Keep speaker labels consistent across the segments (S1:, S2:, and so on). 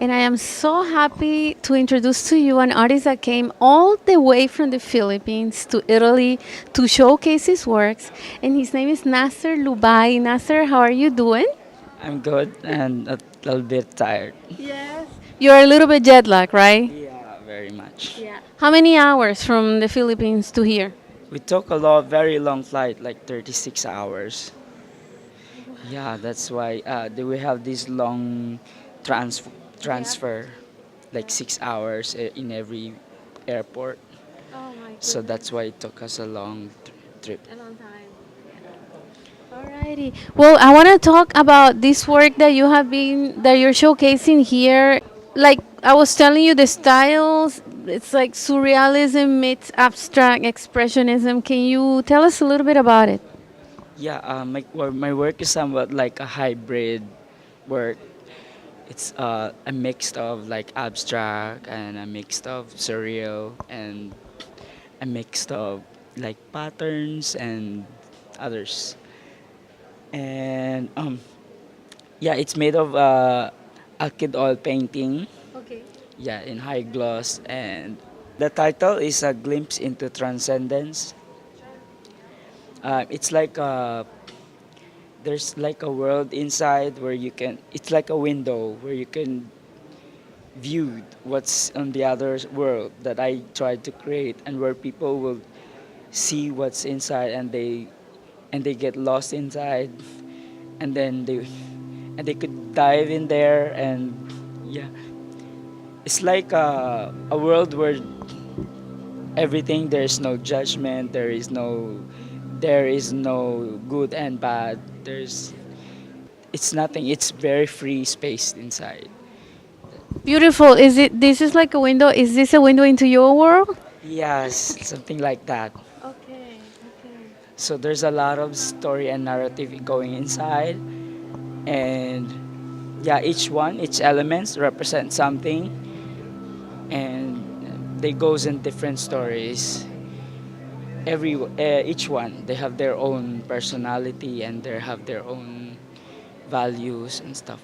S1: And I am so happy to introduce to you an artist that came all the way from the Philippines to Italy to showcase his works. And his name is Nasser Lubay. Nasser, how are you doing?
S2: I'm good and a little bit tired.
S1: Yes. You're a little bit jet lagged, right?
S2: Yeah, very much.
S1: Yeah. How many hours from the Philippines to here?
S2: We took a lot, very long flight, like 36 hours. Yeah, that's why we have this long trans-
S1: Yeah.
S2: transfer, like 6 hours in every airport.
S1: Oh my
S2: So
S1: goodness.
S2: that's why it took us a long trip.
S1: A long time. Alrighty. Well, I want to talk about this work that you're showcasing here. Like I was telling you, the styles, it's like surrealism meets abstract expressionism. Can you tell us a little bit about it?
S2: Yeah, my work is somewhat like a hybrid work. It's a mix of like abstract and a mix of surreal and a mix of like patterns and others. And yeah, it's made of alkyd oil painting.
S1: Okay.
S2: Yeah, in high gloss, and the title is a glimpse into transcendence. It's like there's like a world inside where you can. It's like a window where you can view what's on the other world that I tried to create, and where people will see what's inside, and they get lost inside, and then they could dive in there, and yeah, it's like a world where everything, there's no judgment, there is no good and bad, there's it's nothing, it's very free space inside.
S1: Beautiful. Is it? This is like a window. Is this a window into your world?
S2: Yes, something like that.
S1: Okay. Okay.
S2: So there's a lot of story and narrative going inside, and yeah, each elements represent something, and they goes in different stories. Each one, they have their own personality and they have their own values and stuff.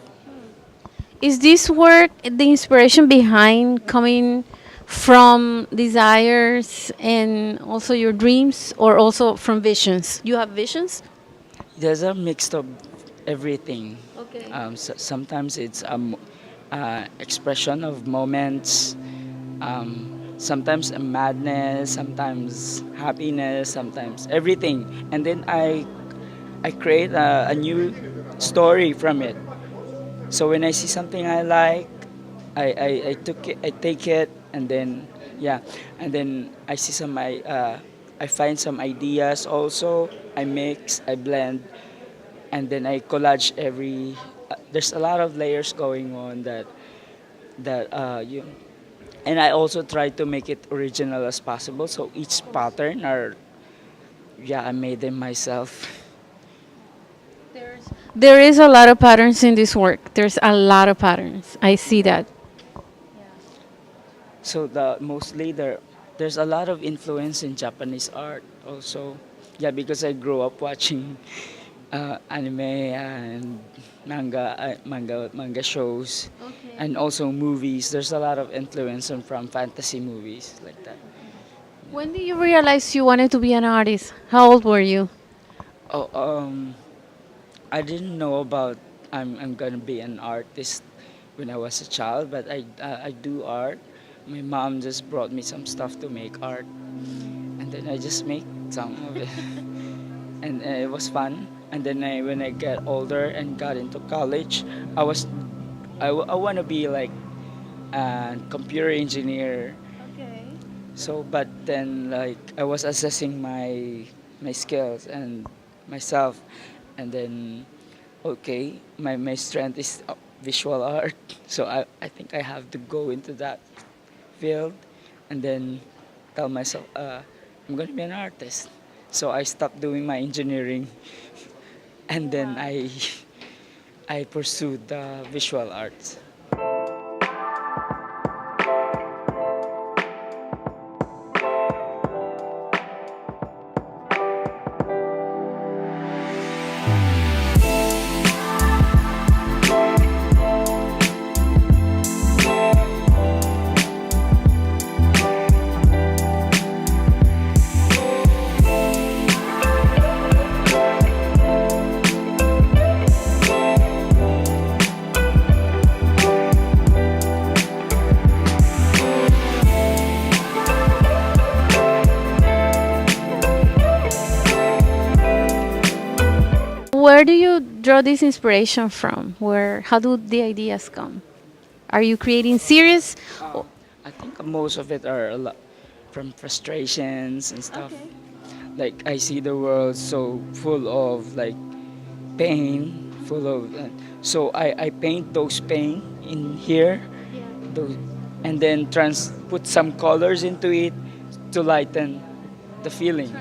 S1: Is this work the inspiration behind coming from desires and also your dreams, or also from visions? You have visions?
S2: There's a mix of everything.
S1: Okay.
S2: Sometimes it's expression of moments, sometimes a madness, sometimes happiness, sometimes everything, and then I create a new story from it. So when I see something I like, I take it, and then yeah, and then I find some ideas also. I mix, I blend, and then I collage every. There's a lot of layers going on that you. And I also try to make it original as possible. So each pattern are, yeah, I made them myself.
S1: There is a lot of patterns in this work. There's a lot of patterns. I see that.
S2: So mostly there's a lot of influence in Japanese art also. Yeah, because I grew up watching anime and manga shows, and also movies. There's a lot of influence from fantasy movies like that.
S1: When did you realize you wanted to be an artist? How old were you?
S2: Oh, I didn't know about I'm gonna be an artist when I was a child, but I do art. My mom just brought me some stuff to make art, and then I just make some of it, and it was fun. And then when I got older and got into college, I was I want to be like a computer engineer. So, but then like I was assessing my skills and myself, and then okay, my strength is visual art, so I think I have to go into that field, and then tell myself I'm going to be an artist. So I stopped doing my engineering, and then I pursued the visual arts.
S1: where do you draw this inspiration from? Where, how do the ideas come? Are you creating series?
S2: Um, I think most of it are a lot from frustrations and stuff. Like I see the world so full of like pain, full of so I paint those pain in here, those, and then put some colors into it to lighten the feeling.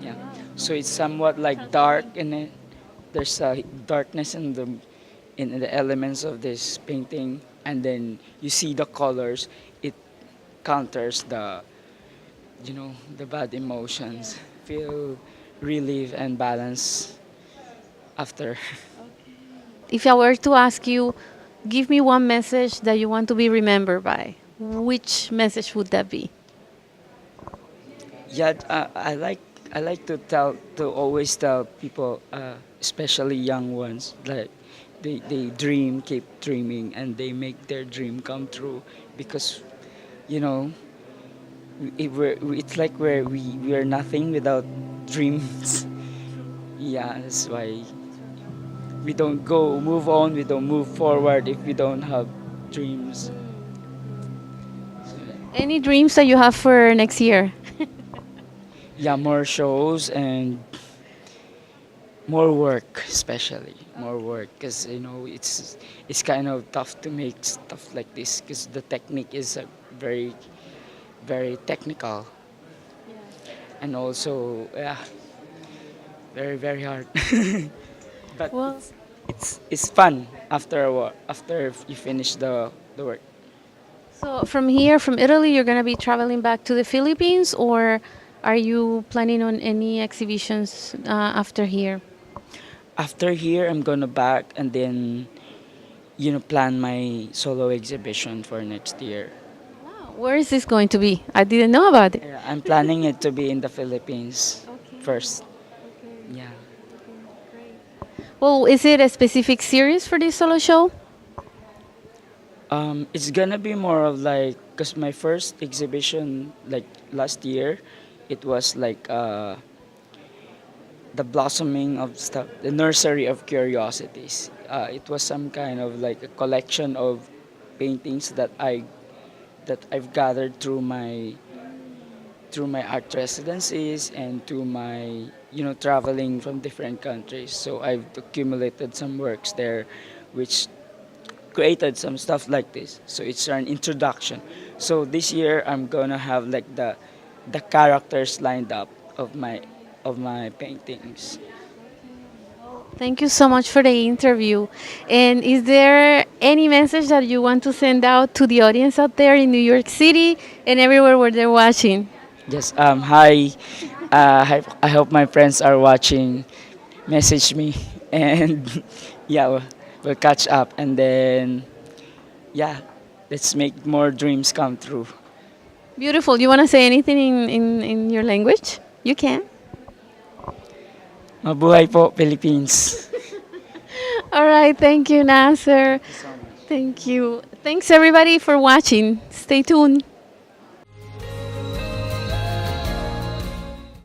S2: Yeah. So it's somewhat like dark in it. There's a darkness in the elements of this painting, and then you see the colors. It counters the bad emotions. Feel relief and balance after.
S1: If I were to ask you, give me one message that you want to be remembered by, which message would that be?
S2: Yeah, I like to always tell people, especially young ones, like they dream, keep dreaming, and they make their dream come true because you know it's like we're nothing without dreams. Yeah, that's why we don't go move on, we don't move forward if we don't have dreams.
S1: Any dreams that you have for next year?
S2: Yeah, more shows and more work, especially more work, because it's kind of tough to make stuff like this because the technique is very very technical, and also yeah, very very hard. But
S1: Well,
S2: it's fun after after you finish the work.
S1: so from here, from Italy, you're going to be traveling back to the Philippines, or are you planning on any exhibitions after here?
S2: After here, I'm gonna back and then plan my solo exhibition for next year.
S1: Where is this going to be? I didn't know about it.
S2: Yeah, I'm planning it to be in the Philippines first. Yeah.
S1: Well, is it a specific series for this solo show?
S2: It's gonna be more of like, cause my first exhibition like last year, it was like the blossoming of stuff, the nursery of curiosities. It was some kind of like a collection of paintings that I've gathered through my art residencies and through my traveling from different countries. So I've accumulated some works there, which created some stuff like this. So it's an introduction. So this year I'm gonna have like the characters lined up of my paintings.
S1: Thank you so much for the interview. And is there any message that you want to send out to the audience out there in New York City and everywhere where they're watching?
S2: Yes. Hi. I hope my friends are watching. Message me, and yeah, we'll catch up, and then yeah, let's make more dreams come true.
S1: Beautiful. You want to say anything in your language? You can.
S2: Mabuhay po, Philippines.
S1: All right. Thank you, Nasser. Thank you. Thanks, everybody, for watching. Stay tuned.